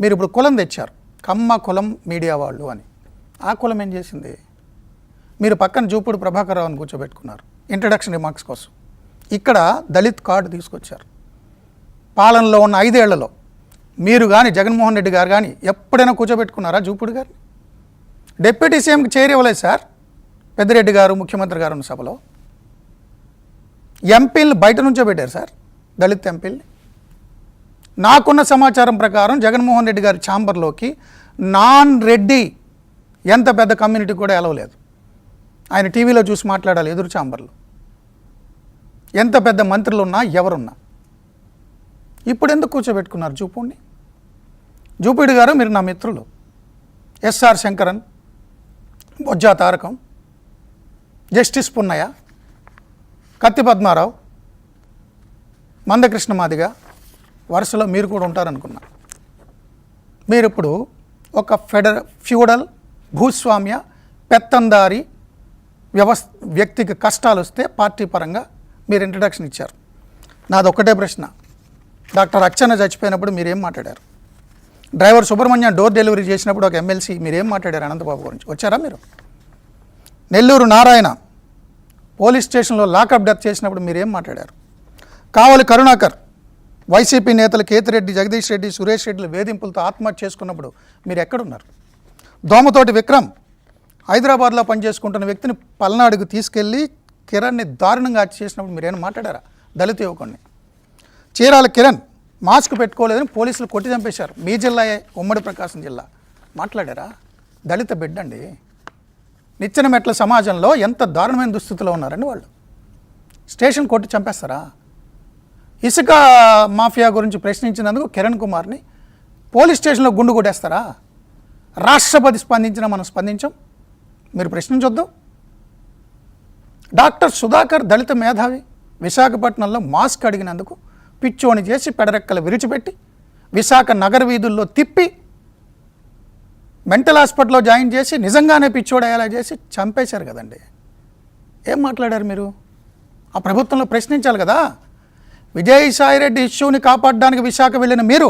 మీరు ఇప్పుడు కులం తెచ్చారు, కమ్మ కులం మీడియా వాళ్ళు అని. ఆ కులం ఏం చేసింది? మీరు పక్కన జూపూడి ప్రభాకర్ రావుని కూర్చోబెట్టుకున్నారు ఇంట్రడక్షన్ రిమార్క్స్ కోసం. ఇక్కడ దళిత్ కార్డు తీసుకొచ్చారు. పాలనలో ఉన్న 5 ఏళ్లలో మీరు కానీ జగన్మోహన్ రెడ్డి గారు కానీ ఎప్పుడైనా కూర్చోబెట్టుకున్నారా జూపూడి గారిని? డిప్యూటీ సీఎంకి చైర్ ఇవ్వలేదు సార్ పెద్దిరెడ్డి గారు ముఖ్యమంత్రి గారు ఉన్న సభలో. ఎంపీలు బయట నుంచో పెట్టారు సార్, దళిత్ ఎంపీల్ని. నాకున్న సమాచారం ప్రకారం జగన్మోహన్ రెడ్డి గారి ఛాంబర్లోకి నాన్ రెడ్డి ఎంత పెద్ద కమ్యూనిటీ కూడా ఎలవలేదు. ఆయన టీవీలో చూసి మాట్లాడాలి ఎదురు ఛాంబర్లో, ఎంత పెద్ద మంత్రులు ఉన్నా ఎవరున్నా. ఇప్పుడు ఎందుకు కూర్చోబెట్టుకున్నారు జూపూడిని? జూపూడి గారు మీరు నా మిత్రులు, ఎస్ఆర్ శంకరన్, బొజ్జా తారకం, జస్టిస్ పున్నయ్య, కత్తి పద్మారావు, మందకృష్ణ మాదిగ వరుసలో మీరు కూడా ఉంటారనుకున్నా. మీరు ఇప్పుడు ఒక ఫ్యూడల్ భూస్వామ్య పెత్తందారి వ్యక్తికి కష్టాలు వస్తే పార్టీ పరంగా మీరు ఇంట్రడక్షన్ ఇచ్చారు. నాది ఒక్కటే ప్రశ్న, డాక్టర్ అర్చన చచ్చిపోయినప్పుడు మీరేం మాట్లాడారు? డ్రైవర్ సుబ్రహ్మణ్యం డోర్ డెలివరీ చేసినప్పుడు ఒక ఎమ్మెల్సీ మీరేం మాట్లాడారు? అనంతబాబు గురించి వచ్చారా మీరు? నెల్లూరు నారాయణ పోలీస్ స్టేషన్లో లాకప్ డెత్ చేసినప్పుడు మీరేం మాట్లాడారు? కావలి కరుణాకర్ వైసీపీ నేతలు కేతిరెడ్డి, జగదీష్ రెడ్డి, సురేష్ రెడ్డిల వేధింపులతో ఆత్మహత్య చేసుకున్నప్పుడు మీరు ఎక్కడున్నారు? దోమతోటి విక్రమ్ హైదరాబాద్లో పనిచేసుకుంటున్న వ్యక్తిని పల్నాడుకు తీసుకెళ్ళి కిరణ్ని దారుణంగా హత్య చేసినప్పుడు మీరేమైనా మాట్లాడారా? దళిత యువకుడిని. చీరాల కిరణ్ మాస్క్ పెట్టుకోలేదని పోలీసులు కొట్టి చంపేశారు. మీ జిల్లాయే, ఉమ్మడి ప్రకాశం జిల్లా. మాట్లాడారా? దళిత బిడ్డండి. నిచ్చెన మెట్ల సమాజంలో ఎంత దారుణమైన దుస్థితిలో ఉన్నారండి వాళ్ళు. స్టేషన్ కొట్టి చంపేస్తారా? ఇసుక మాఫియా గురించి ప్రశ్నించినందుకు కిరణ్ కుమార్ని పోలీస్ స్టేషన్లో గుండు కొట్టేస్తారా? రాష్ట్రపతి స్పందించినా మనం స్పందించాం, మీరు ప్రశ్నించొద్దు. డాక్టర్ సుధాకర్ దళిత మేధావి విశాఖపట్నంలో మాస్క్ అడిగినందుకు పిచ్చోని చేసి పెడరెక్కలు విరిచిపెట్టి విశాఖ నగర వీధుల్లో తిప్పి మెంటల్ హాస్పిటల్లో జాయిన్ చేసి నిజంగానే పిచ్చోడయ్యేలా చేసి చంపేశారు కదండి. ఏం మాట్లాడారు మీరు? ఆ ప్రభుత్వంలో ప్రశ్నించాలి కదా. విజయసాయిరెడ్డి ఇష్యూని కాపాడడానికి విశాఖ వెళ్ళిన మీరు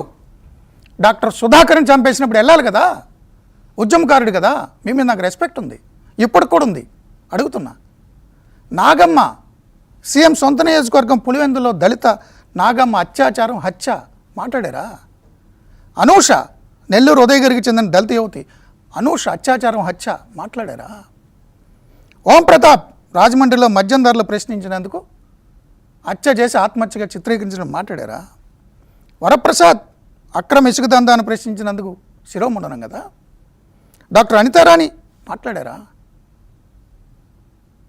డాక్టర్ సుధాకర్ని చంపేసినప్పుడు వెళ్ళాలి కదా. ఉద్యమకారుడు కదా, మీ మీద నాకు రెస్పెక్ట్ ఉంది, ఇప్పటికి కూడా ఉంది. అడుగుతున్నా, నాగమ్మ సీఎం సొంత నియోజకవర్గం పులివెందులో దళిత నాగమ్మ అత్యాచారం హత్య మాట్లాడారా? అనూష నెల్లూరు ఉదయగిరికి చెందిన దళిత యువతి అనూష అత్యాచారం హత్య మాట్లాడారా? ఓం ప్రతాప్ రాజమండ్రిలో మద్యం ధరలు ప్రశ్నించినందుకు హత్య చేసి ఆత్మహత్యగా చిత్రీకరించడం మాట్లాడారా? వరప్రసాద్ అక్రమ ఇసుక దందాన్ని ప్రశ్నించినందుకు శిరోముండనం కదా. డాక్టర్ అనితారాణి మాట్లాడారా?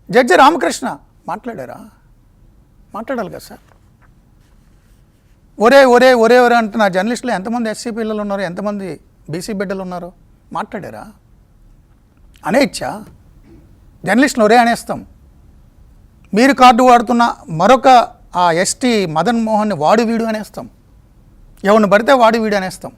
జడ్జి రామకృష్ణ మాట్లాడారా? మాట్లాడాలి కదా సార్. ఒరే ఒరే ఒరే ఒరే అంటున్న జర్నలిస్టులు ఎంతమంది ఎస్సీ పిల్లలు ఉన్నారు, ఎంతమంది బీసీ బిడ్డలు ఉన్నారు? మాట్లాడారా? అనేచ్చా జర్నలిస్టులు ఒరే అనేస్తాం. మీరు కార్డు వాడుతున్న మరొక ఆ ఎస్టీ మదన్ మోహన్ని వాడు వీడు అనేస్తాం, ఎవరిని పడితే వాడు వీడు అనేస్తాం.